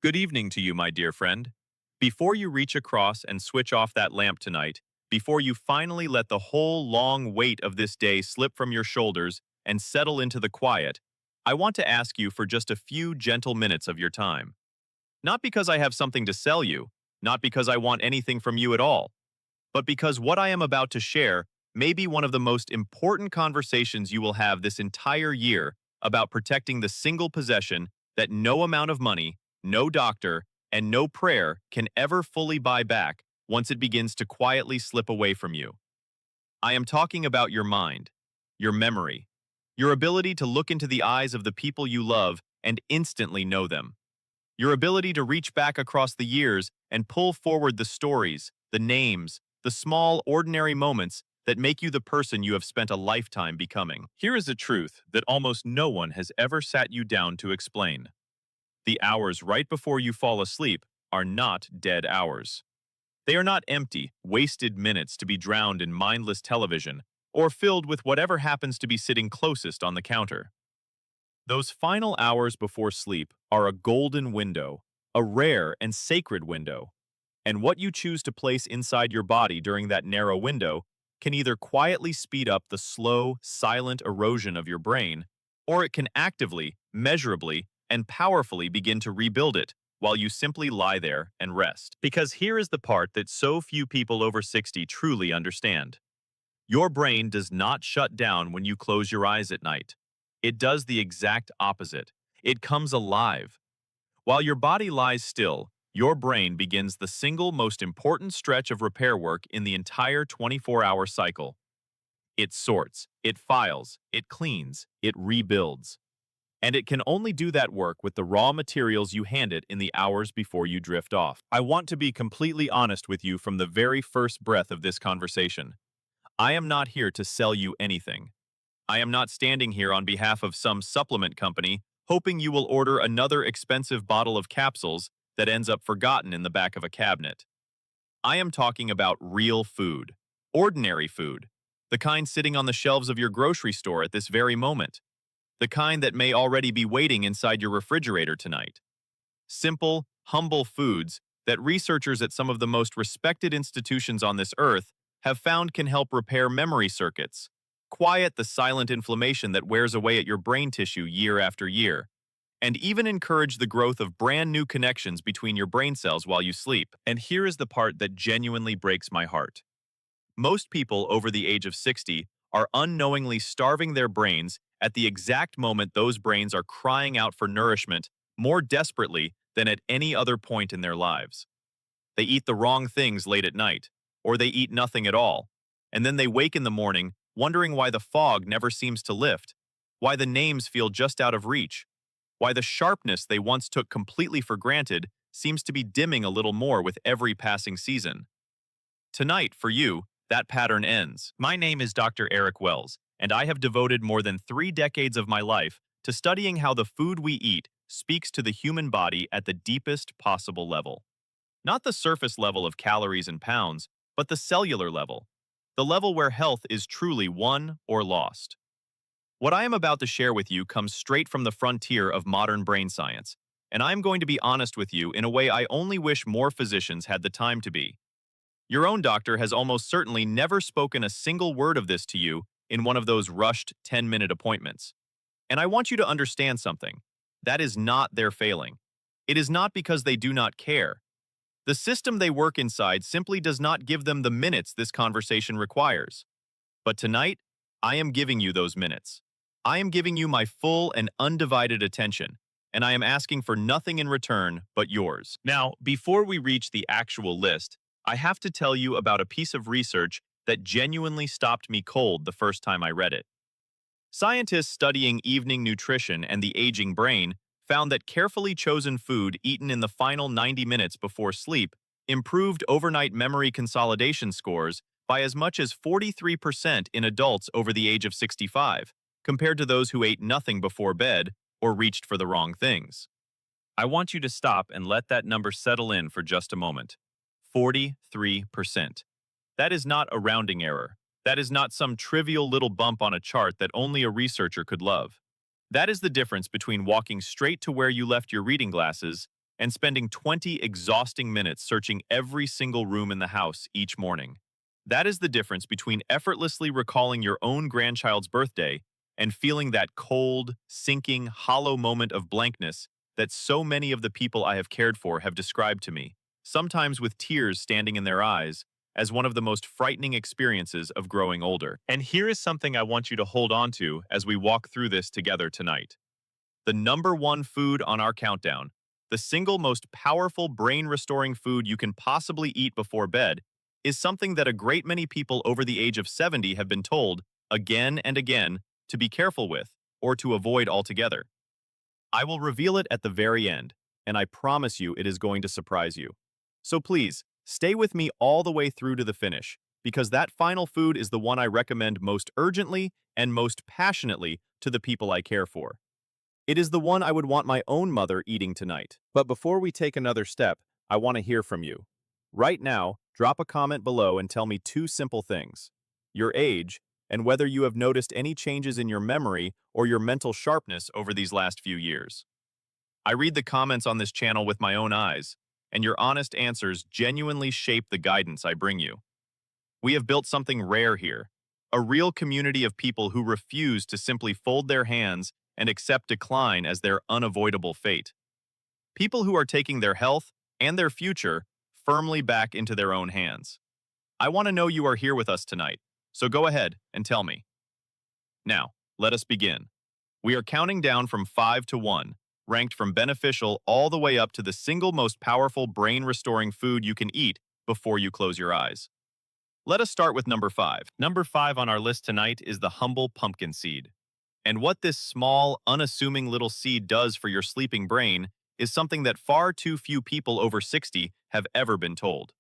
Good evening to you, my dear friend. Before you reach across and switch off that lamp tonight, before you finally let the whole long weight of this day slip from your shoulders and settle into the quiet, I want to ask you for just a few gentle minutes of your time. Not because I have something to sell you, not because I want anything from you at all, but because what I am about to share may be one of the most important conversations you will have this entire year about protecting the single possession that no amount of money, no doctor, and no prayer can ever fully buy back once it begins to quietly slip away from you. I am talking about your mind, your memory, your ability to look into the eyes of the people you love and instantly know them, your ability to reach back across the years and pull forward the stories, the names, the small, ordinary moments that make you the person you have spent a lifetime becoming. Here is a truth that almost no one has ever sat you down to explain. The hours right before you fall asleep are not dead hours. They are not empty, wasted minutes to be drowned in mindless television or filled with whatever happens to be sitting closest on the counter. Those final hours before sleep are a golden window, a rare and sacred window. And what you choose to place inside your body during that narrow window can either quietly speed up the slow, silent erosion of your brain, or it can actively, measurably, and powerfully begin to rebuild it while you simply lie there and rest. Because here is the part that so few people over 60 truly understand. Your brain does not shut down when you close your eyes at night. It does the exact opposite. It comes alive. While your body lies still, your brain begins the single most important stretch of repair work in the entire 24-hour cycle. It sorts, it files, it cleans, it rebuilds. And it can only do that work with the raw materials you hand it in the hours before you drift off. I want to be completely honest with you from the very first breath of this conversation. I am not here to sell you anything. I am not standing here on behalf of some supplement company hoping you will order another expensive bottle of capsules that ends up forgotten in the back of a cabinet. I am talking about real food, ordinary food, the kind sitting on the shelves of your grocery store at this very moment, the kind that may already be waiting inside your refrigerator tonight. Simple, humble foods that researchers at some of the most respected institutions on this earth have found can help repair memory circuits, quiet the silent inflammation that wears away at your brain tissue year after year, and even encourage the growth of brand new connections between your brain cells while you sleep. And here is the part that genuinely breaks my heart. Most people over the age of 60 are unknowingly starving their brains at the exact moment those brains are crying out for nourishment more desperately than at any other point in their lives. They eat the wrong things late at night, or they eat nothing at all, and then they wake in the morning wondering why the fog never seems to lift, why the names feel just out of reach, why the sharpness they once took completely for granted seems to be dimming a little more with every passing season. Tonight, for you, that pattern ends. My name is Dr. Eric Wells, and I have devoted more than 3 decades of my life to studying how the food we eat speaks to the human body at the deepest possible level. Not the surface level of calories and pounds, but the cellular level, the level where health is truly won or lost. What I am about to share with you comes straight from the frontier of modern brain science, and I am going to be honest with you in a way I only wish more physicians had the time to be. Your own doctor has almost certainly never spoken a single word of this to you in one of those rushed 10-minute appointments. And I want you to understand something. That is not their failing. It is not because they do not care. The system they work inside simply does not give them the minutes this conversation requires. But tonight, I am giving you those minutes. I am giving you my full and undivided attention, and I am asking for nothing in return but yours. Now, before we reach the actual list, I have to tell you about a piece of research that genuinely stopped me cold the first time I read it. Scientists studying evening nutrition and the aging brain found that carefully chosen food eaten in the final 90 minutes before sleep improved overnight memory consolidation scores by as much as 43% in adults over the age of 65, compared to those who ate nothing before bed or reached for the wrong things. I want you to stop and let that number settle in for just a moment. 43%. That is not a rounding error. That is not some trivial little bump on a chart that only a researcher could love. That is the difference between walking straight to where you left your reading glasses and spending 20 exhausting minutes searching every single room in the house each morning. That is the difference between effortlessly recalling your own grandchild's birthday and feeling that cold, sinking, hollow moment of blankness that so many of the people I have cared for have described to me, sometimes with tears standing in their eyes, as one of the most frightening experiences of growing older. And here is something I want you to hold on to as we walk through this together tonight. The number one food on our countdown, the single most powerful brain-restoring food you can possibly eat before bed, is something that a great many people over the age of 70 have been told, again and again, to be careful with, or to avoid altogether. I will reveal it at the very end, and I promise you it is going to surprise you. So please, stay with me all the way through to the finish, because that final food is the one I recommend most urgently and most passionately to the people I care for. It is the one I would want my own mother eating tonight. But before we take another step, I want to hear from you. Right now, drop a comment below and tell me two simple things: your age, and whether you have noticed any changes in your memory or your mental sharpness over these last few years. I read the comments on this channel with my own eyes, and your honest answers genuinely shape the guidance I bring you. We have built something rare here, a real community of people who refuse to simply fold their hands and accept decline as their unavoidable fate. People who are taking their health and their future firmly back into their own hands. I want to know you are here with us tonight, so go ahead and tell me. Now, let us begin. We are counting down from 5 to 1, ranked from beneficial all the way up to the single most powerful brain-restoring food you can eat before you close your eyes. Let us start with number 5. Number 5 on our list tonight is the humble pumpkin seed. And what this small, unassuming little seed does for your sleeping brain is something that far too few people over 60 have ever been told.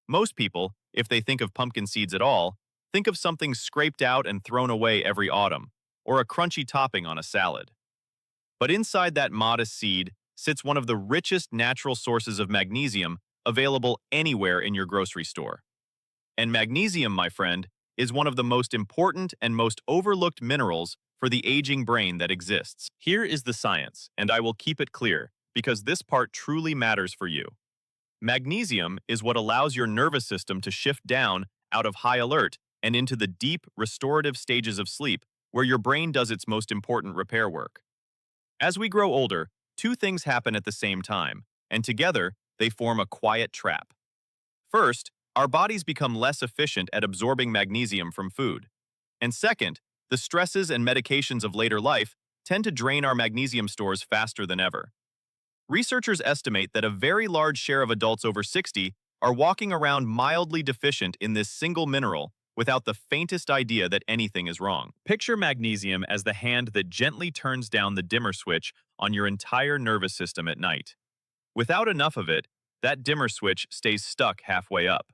Most people, if they think of pumpkin seeds at all, think of something scraped out and thrown away every autumn, or a crunchy topping on a salad. But inside that modest seed sits one of the richest natural sources of magnesium available anywhere in your grocery store. And magnesium, my friend, is one of the most important and most overlooked minerals for the aging brain that exists. Here is the science, and I will keep it clear, because this part truly matters for you. Magnesium is what allows your nervous system to shift down out of high alert and into the deep, restorative stages of sleep, where your brain does its most important repair work. As we grow older, two things happen at the same time, and together they form a quiet trap. First, our bodies become less efficient at absorbing magnesium from food. And second, the stresses and medications of later life tend to drain our magnesium stores faster than ever. Researchers estimate that a very large share of adults over 60 are walking around mildly deficient in this single mineral without the faintest idea that anything is wrong. Picture magnesium as the hand that gently turns down the dimmer switch on your entire nervous system at night. Without enough of it, that dimmer switch stays stuck halfway up.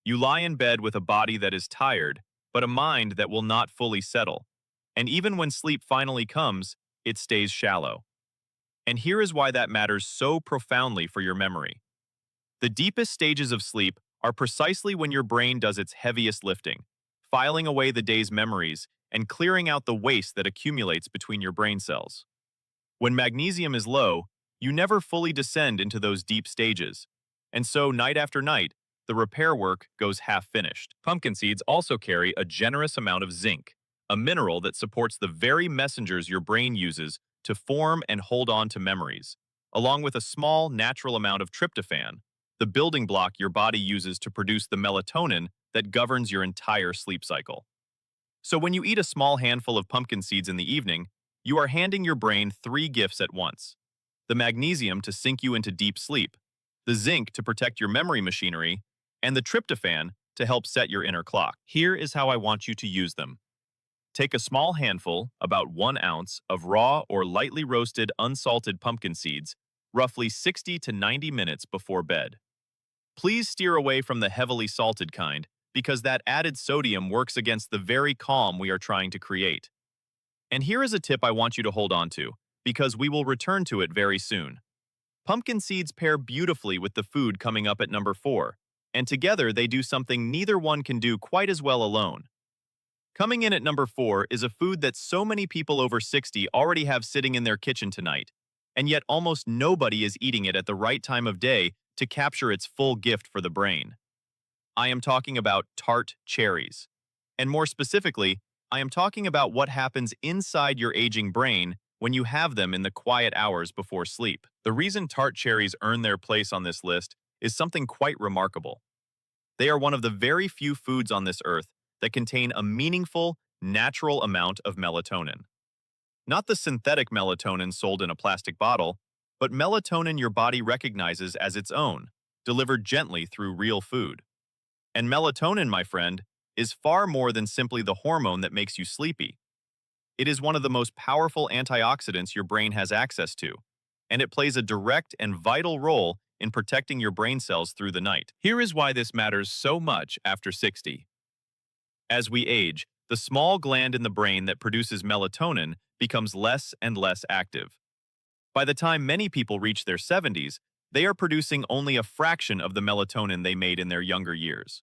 You lie in bed with a body that is tired, but a mind that will not fully settle. And even when sleep finally comes, it stays shallow. And here is why that matters so profoundly for your memory. The deepest stages of sleep are precisely when your brain does its heaviest lifting, filing away the day's memories and clearing out the waste that accumulates between your brain cells. When magnesium is low, you never fully descend into those deep stages. And so, night after night, the repair work goes half-finished. Pumpkin seeds also carry a generous amount of zinc, a mineral that supports the very messengers your brain uses to form and hold on to memories, along with a small natural amount of tryptophan, the building block your body uses to produce the melatonin that governs your entire sleep cycle. So when you eat a small handful of pumpkin seeds in the evening, you are handing your brain three gifts at once: the magnesium to sink you into deep sleep, the zinc to protect your memory machinery, and the tryptophan to help set your inner clock. Here is how I want you to use them. Take a small handful, about 1 ounce, of raw or lightly roasted unsalted pumpkin seeds, roughly 60 to 90 minutes before bed. Please steer away from the heavily salted kind, because that added sodium works against the very calm we are trying to create. And here is a tip I want you to hold on to, because we will return to it very soon. Pumpkin seeds pair beautifully with the food coming up at number 4, and together they do something neither one can do quite as well alone. Coming in at number 4 is a food that so many people over 60 already have sitting in their kitchen tonight, and yet almost nobody is eating it at the right time of day to capture its full gift for the brain. I am talking about tart cherries. And more specifically, I am talking about what happens inside your aging brain when you have them in the quiet hours before sleep. The reason tart cherries earn their place on this list is something quite remarkable. They are one of the very few foods on this earth that contain a meaningful, natural amount of melatonin. Not the synthetic melatonin sold in a plastic bottle, but melatonin your body recognizes as its own, delivered gently through real food. And melatonin, my friend, is far more than simply the hormone that makes you sleepy. It is one of the most powerful antioxidants your brain has access to, and it plays a direct and vital role in protecting your brain cells through the night. Here is why this matters so much after 60. As we age, the small gland in the brain that produces melatonin becomes less and less active. By the time many people reach their 70s, they are producing only a fraction of the melatonin they made in their younger years.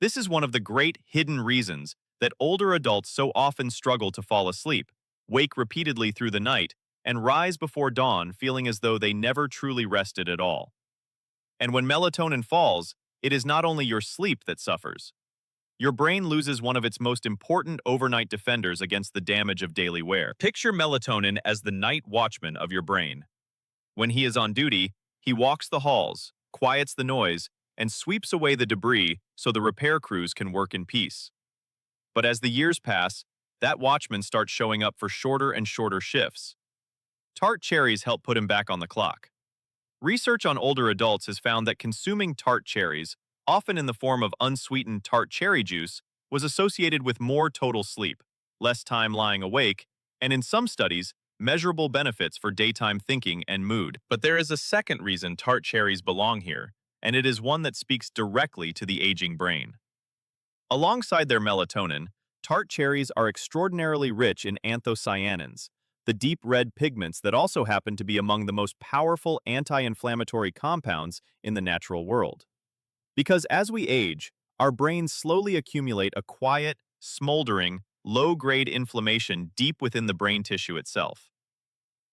This is one of the great hidden reasons that older adults so often struggle to fall asleep, wake repeatedly through the night, and rise before dawn feeling as though they never truly rested at all. And when melatonin falls, it is not only your sleep that suffers. Your brain loses one of its most important overnight defenders against the damage of daily wear. Picture melatonin as the night watchman of your brain. When he is on duty, he walks the halls, quiets the noise, and sweeps away the debris so the repair crews can work in peace. But as the years pass, that watchman starts showing up for shorter and shorter shifts. Tart cherries help put him back on the clock. Research on older adults has found that consuming tart cherries, often in the form of unsweetened tart cherry juice, was associated with more total sleep, less time lying awake, and in some studies, measurable benefits for daytime thinking and mood. But there is a second reason tart cherries belong here, and it is one that speaks directly to the aging brain. Alongside their melatonin, tart cherries are extraordinarily rich in anthocyanins, the deep red pigments that also happen to be among the most powerful anti-inflammatory compounds in the natural world. Because as we age, our brains slowly accumulate a quiet, smoldering, low-grade inflammation deep within the brain tissue itself.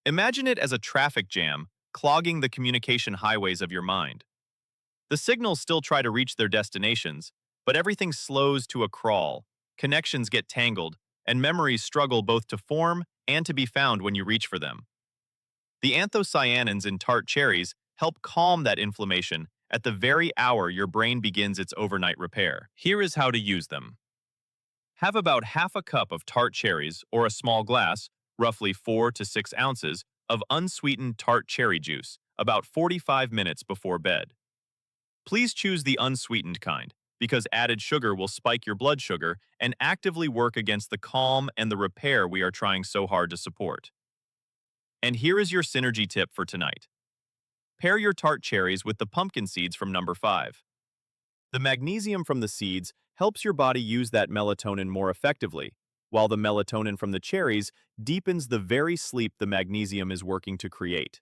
Imagine it as a traffic jam clogging the communication highways of your mind. The signals still try to reach their destinations, but everything slows to a crawl, connections get tangled, and memories struggle both to form and to be found when you reach for them. The anthocyanins in tart cherries help calm that inflammation at the very hour your brain begins its overnight repair. Here is how to use them. Have about half a cup of tart cherries or a small glass, roughly 4 to 6 ounces, of unsweetened tart cherry juice about 45 minutes before bed. Please choose the unsweetened kind, because added sugar will spike your blood sugar and actively work against the calm and the repair we are trying so hard to support. And here is your synergy tip for tonight. Pair your tart cherries with the pumpkin seeds from number 5. The magnesium from the seeds helps your body use that melatonin more effectively, while the melatonin from the cherries deepens the very sleep the magnesium is working to create.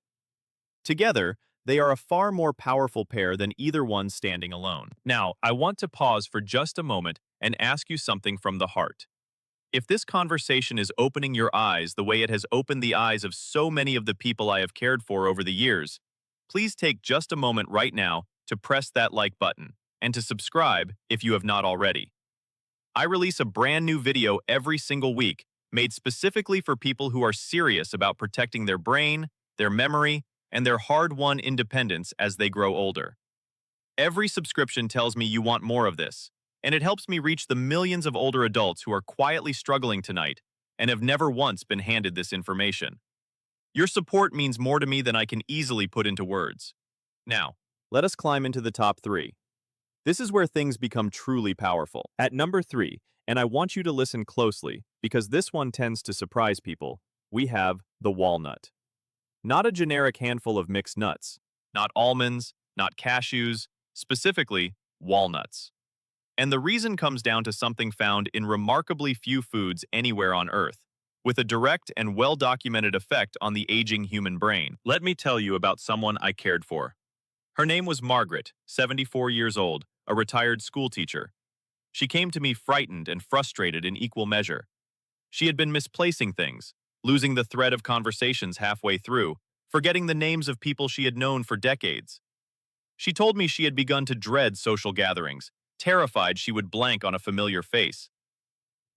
Together, they are a far more powerful pair than either one standing alone. Now, I want to pause for just a moment and ask you something from the heart. If this conversation is opening your eyes the way it has opened the eyes of so many of the people I have cared for over the years, please take just a moment right now to press that like button and to subscribe if you have not already. I release a brand new video every single week made specifically for people who are serious about protecting their brain, their memory, and their hard-won independence as they grow older. Every subscription tells me you want more of this, and it helps me reach the millions of older adults who are quietly struggling tonight and have never once been handed this information. Your support means more to me than I can easily put into words. Now, let us climb into the top 3. This is where things become truly powerful. At number 3, and I want you to listen closely because this one tends to surprise people, we have the walnut. Not a generic handful of mixed nuts, not almonds, not cashews, specifically walnuts. And the reason comes down to something found in remarkably few foods anywhere on Earth, with a direct and well-documented effect on the aging human brain. Let me tell you about someone I cared for. Her name was Margaret, 74 years old, a retired schoolteacher. She came to me frightened and frustrated in equal measure. She had been misplacing things, losing the thread of conversations halfway through, forgetting the names of people she had known for decades. She told me she had begun to dread social gatherings, terrified she would blank on a familiar face.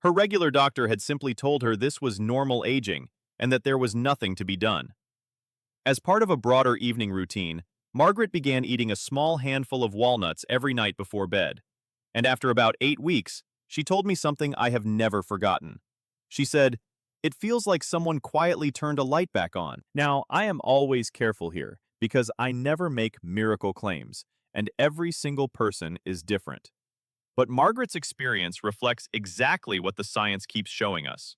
Her regular doctor had simply told her this was normal aging and that there was nothing to be done. As part of a broader evening routine, Margaret began eating a small handful of walnuts every night before bed. And after about 8 weeks, she told me something I have never forgotten. She said, "It feels like someone quietly turned a light back on." Now, I am always careful here because I never make miracle claims, and every single person is different. But Margaret's experience reflects exactly what the science keeps showing us.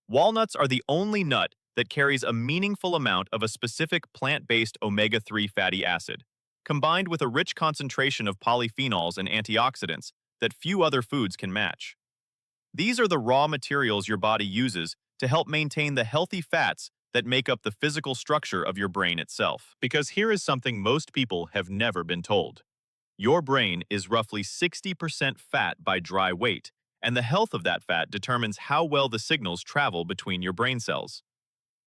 Walnuts are the only nut that carries a meaningful amount of a specific plant-based omega-3 fatty acid, combined with a rich concentration of polyphenols and antioxidants that few other foods can match. These are the raw materials your body uses to help maintain the healthy fats that make up the physical structure of your brain itself. Because here is something most people have never been told. Your brain is roughly 60% fat by dry weight, and the health of that fat determines how well the signals travel between your brain cells.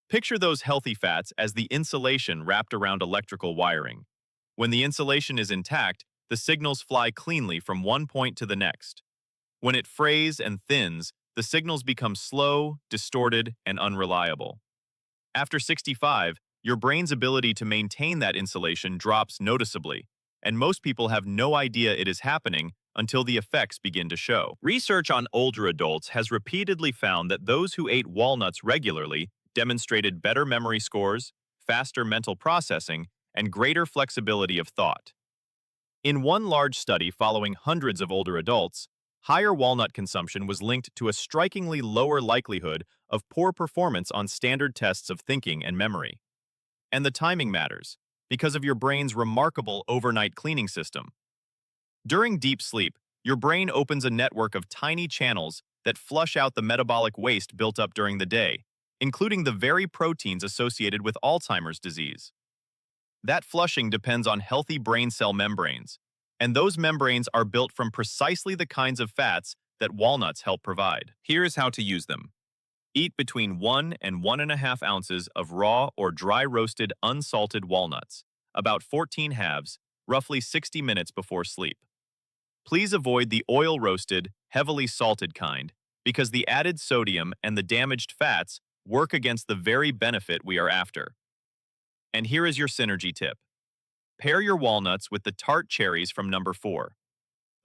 Picture those healthy fats as the insulation wrapped around electrical wiring. When the insulation is intact, the signals fly cleanly from one point to the next. When it frays and thins, the signals become slow, distorted, and unreliable. After 65, your brain's ability to maintain that insulation drops noticeably, and most people have no idea it is happening until the effects begin to show. Research on older adults has repeatedly found that those who ate walnuts regularly demonstrated better memory scores, faster mental processing, and greater flexibility of thought. In one large study following hundreds of older adults, higher walnut consumption was linked to a strikingly lower likelihood of poor performance on standard tests of thinking and memory. And the timing matters, because of your brain's remarkable overnight cleaning system. During deep sleep, your brain opens a network of tiny channels that flush out the metabolic waste built up during the day, including the very proteins associated with Alzheimer's disease. That flushing depends on healthy brain cell membranes, and those membranes are built from precisely the kinds of fats that walnuts help provide. Here's how to use them. Eat between 1 and 1.5 ounces of raw or dry roasted unsalted walnuts, about 14 halves, roughly 60 minutes before sleep. Please avoid the oil-roasted, heavily salted kind, because the added sodium and the damaged fats work against the very benefit we are after. And here is your synergy tip. Pair your walnuts with the tart cherries from number 4.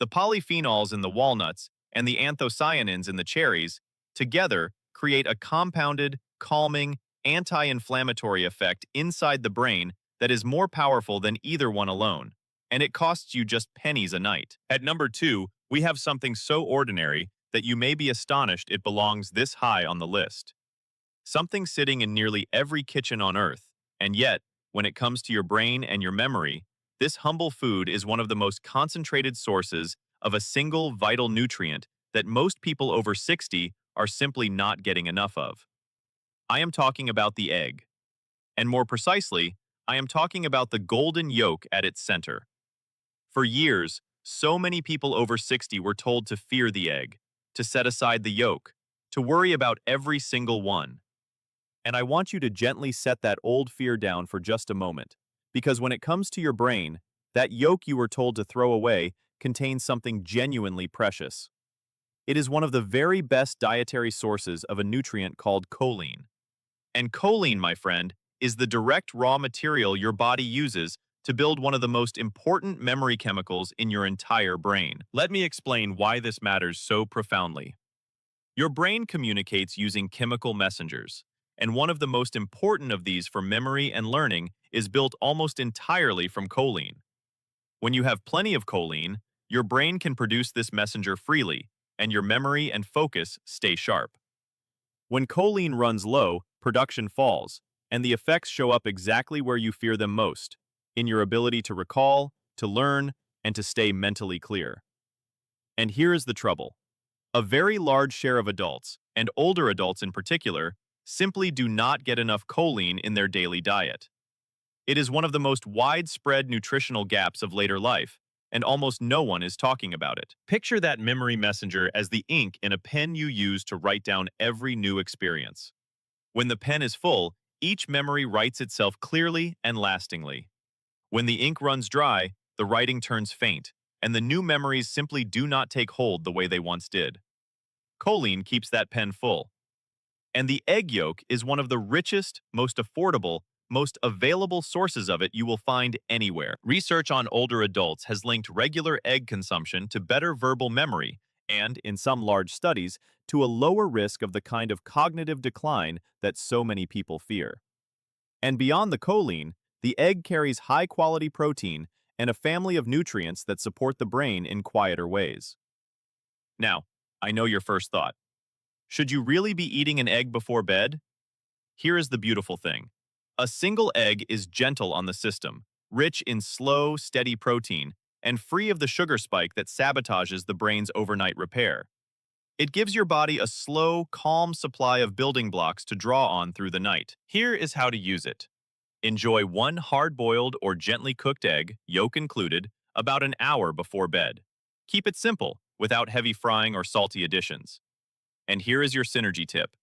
The polyphenols in the walnuts and the anthocyanins in the cherries together create a compounded, calming, anti-inflammatory effect inside the brain that is more powerful than either one alone, and it costs you just pennies a night. At number 2, we have something so ordinary that you may be astonished it belongs this high on the list. Something sitting in nearly every kitchen on Earth, and yet, when it comes to your brain and your memory, this humble food is one of the most concentrated sources of a single vital nutrient that most people over 60 are simply not getting enough of. I am talking about the egg. And more precisely, I am talking about the golden yolk at its center. For years, so many people over 60 were told to fear the egg, to set aside the yolk, to worry about every single one. And I want you to gently set that old fear down for just a moment, because when it comes to your brain, that yolk you were told to throw away contains something genuinely precious. It is one of the very best dietary sources of a nutrient called choline. And choline, my friend, is the direct raw material your body uses to build one of the most important memory chemicals in your entire brain. Let me explain why this matters so profoundly. Your brain communicates using chemical messengers, and one of the most important of these for memory and learning is built almost entirely from choline. When you have plenty of choline, your brain can produce this messenger freely, and your memory and focus stay sharp. When choline runs low, production falls, and the effects show up exactly where you fear them most, in your ability to recall, to learn, and to stay mentally clear. And here is the trouble. A very large share of adults, and older adults in particular, simply do not get enough choline in their daily diet. It is one of the most widespread nutritional gaps of later life, and almost no one is talking about it. Picture that memory messenger as the ink in a pen you use to write down every new experience. When the pen is full, Each memory writes itself clearly and lastingly. When the ink runs dry, the writing turns faint, and the new memories simply do not take hold the way they once did. Choline keeps that pen full. And the egg yolk is one of the richest, most affordable, most available sources of it you will find anywhere. Research on older adults has linked regular egg consumption to better verbal memory and, in some large studies, to a lower risk of the kind of cognitive decline that so many people fear. And beyond the choline, the egg carries high-quality protein and a family of nutrients that support the brain in quieter ways. Now, I know your first thought. Should you really be eating an egg before bed? Here is the beautiful thing. A single egg is gentle on the system, rich in slow, steady protein, and free of the sugar spike that sabotages the brain's overnight repair. It gives your body a slow, calm supply of building blocks to draw on through the night. Here is how to use it. Enjoy one hard-boiled or gently cooked egg, yolk included, about an hour before bed. Keep it simple, without heavy frying or salty additions. And here is your synergy tip.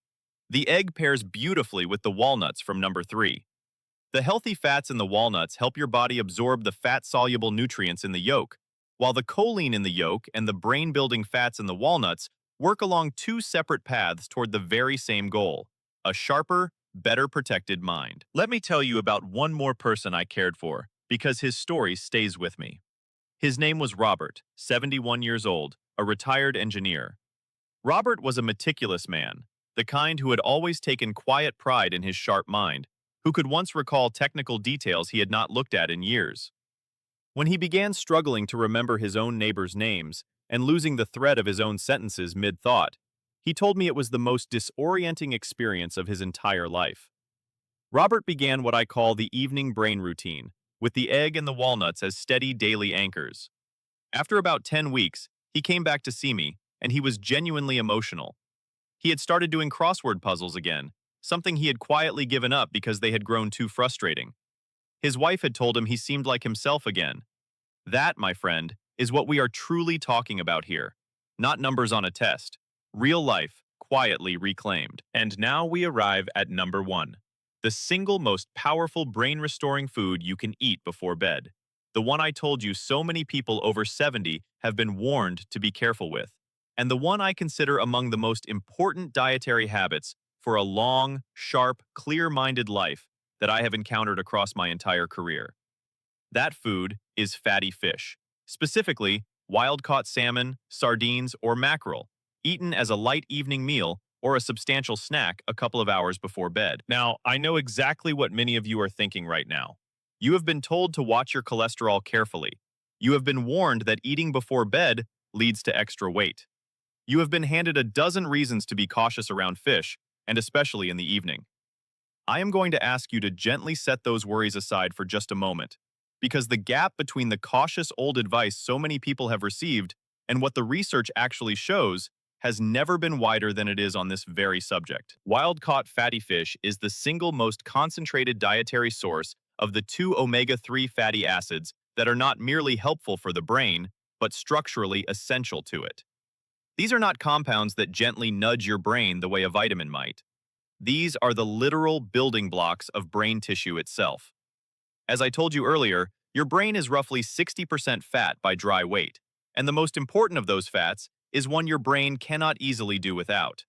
The egg pairs beautifully with the walnuts from number 3. The healthy fats in the walnuts help your body absorb the fat-soluble nutrients in the yolk, while the choline in the yolk and the brain-building fats in the walnuts work along two separate paths toward the very same goal, a sharper, better protected mind. Let me tell you about one more person I cared for, because his story stays with me. His name was Robert, 71 years old, a retired engineer. Robert was a meticulous man, the kind who had always taken quiet pride in his sharp mind, who could once recall technical details he had not looked at in years. When he began struggling to remember his own neighbors' names and losing the thread of his own sentences mid-thought, he told me it was the most disorienting experience of his entire life. Robert began what I call the evening brain routine, with the egg and the walnuts as steady daily anchors. After about 10 weeks, he came back to see me, and he was genuinely emotional. He had started doing crossword puzzles again, something he had quietly given up because they had grown too frustrating. His wife had told him he seemed like himself again. That, my friend, is what we are truly talking about here. Not numbers on a test. Real life, quietly reclaimed. And now we arrive at number 1. The single most powerful brain-restoring food you can eat before bed. The one I told you so many people over 70 have been warned to be careful with. And the one I consider among the most important dietary habits for a long, sharp, clear-minded life that I have encountered across my entire career. That food is fatty fish, specifically wild-caught salmon, sardines, or mackerel, eaten as a light evening meal or a substantial snack a couple of hours before bed. Now, I know exactly what many of you are thinking right now. You have been told to watch your cholesterol carefully. You have been warned that eating before bed leads to extra weight. You have been handed a dozen reasons to be cautious around fish, and especially in the evening. I am going to ask you to gently set those worries aside for just a moment, because the gap between the cautious old advice so many people have received and what the research actually shows has never been wider than it is on this very subject. Wild-caught fatty fish is the single most concentrated dietary source of the two omega-3 fatty acids that are not merely helpful for the brain, but structurally essential to it. These are not compounds that gently nudge your brain the way a vitamin might. These are the literal building blocks of brain tissue itself. As I told you earlier, your brain is roughly 60% fat by dry weight, and the most important of those fats is one your brain cannot easily do without.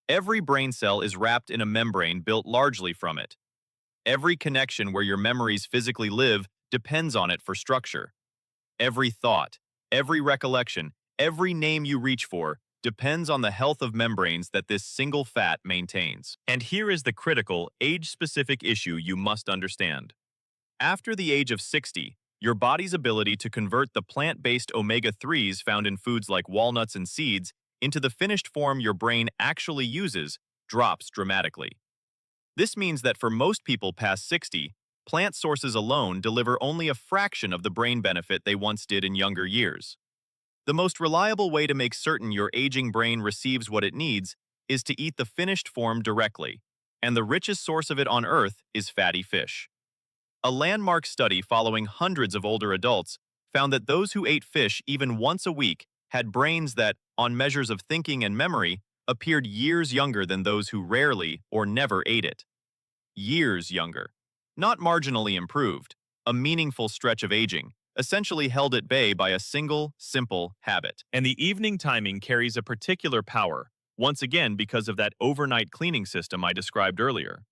Every brain cell is wrapped in a membrane built largely from it. Every connection where your memories physically live depends on it for structure. Every thought, every recollection, every name you reach for depends on the health of membranes that this single fat maintains. And here is the critical, age-specific issue you must understand. After the age of 60, your body's ability to convert the plant-based omega-3s found in foods like walnuts and seeds into the finished form your brain actually uses drops dramatically. This means that for most people past 60, plant sources alone deliver only a fraction of the brain benefit they once did in younger years. The most reliable way to make certain your aging brain receives what it needs is to eat the finished form directly, and the richest source of it on Earth is fatty fish. A landmark study following hundreds of older adults found that those who ate fish even once a week had brains that, on measures of thinking and memory, appeared years younger than those who rarely or never ate it. years younger. Not marginally improved, a meaningful stretch of aging, essentially held at bay by a single, simple habit. And the evening timing carries a particular power, once again because of that overnight cleaning system I described earlier.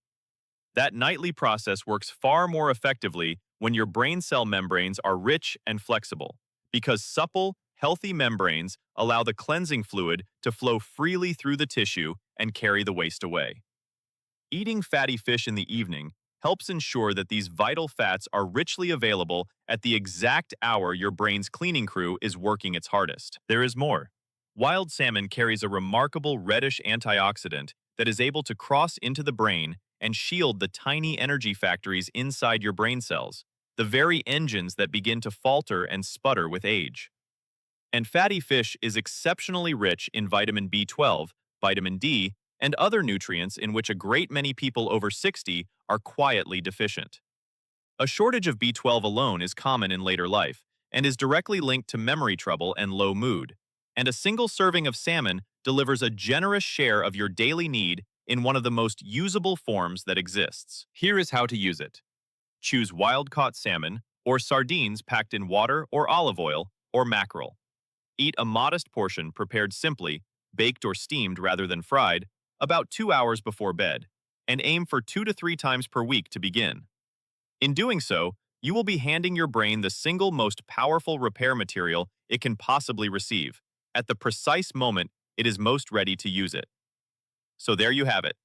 That nightly process works far more effectively when your brain cell membranes are rich and flexible, because supple, healthy membranes allow the cleansing fluid to flow freely through the tissue and carry the waste away. Eating fatty fish in the evening helps ensure that these vital fats are richly available at the exact hour your brain's cleaning crew is working its hardest. There is more. Wild salmon carries a remarkable reddish antioxidant that is able to cross into the brain and shield the tiny energy factories inside your brain cells, the very engines that begin to falter and sputter with age. And fatty fish is exceptionally rich in vitamin B12, vitamin D, and other nutrients in which a great many people over 60 are quietly deficient. A shortage of B12 alone is common in later life and is directly linked to memory trouble and low mood. And a single serving of salmon delivers a generous share of your daily need in one of the most usable forms that exists. Here is how to use it. Choose wild-caught salmon or sardines packed in water or olive oil or mackerel. Eat a modest portion prepared simply, baked or steamed rather than fried, about 2 hours before bed, and aim for 2 to 3 times per week to begin. In doing so, you will be handing your brain the single most powerful repair material it can possibly receive, at the precise moment it is most ready to use it. So there you have it.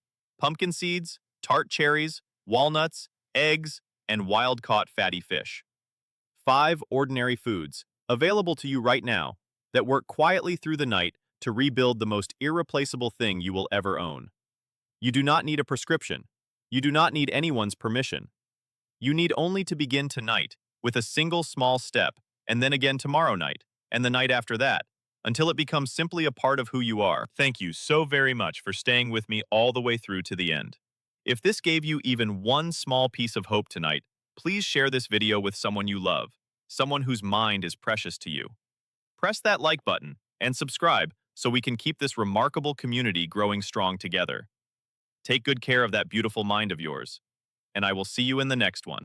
Pumpkin seeds, tart cherries, walnuts, eggs, and wild-caught fatty fish. 5 ordinary foods, available to you right now, that work quietly through the night to rebuild the most irreplaceable thing you will ever own. You do not need a prescription. You do not need anyone's permission. You need only to begin tonight with a single small step, and then again tomorrow night, and the night after that, until it becomes simply a part of who you are. Thank you so very much for staying with me all the way through to the end. If this gave you even one small piece of hope tonight, please share this video with someone you love, someone whose mind is precious to you. Press that like button and subscribe so we can keep this remarkable community growing strong together. Take good care of that beautiful mind of yours, and I will see you in the next one.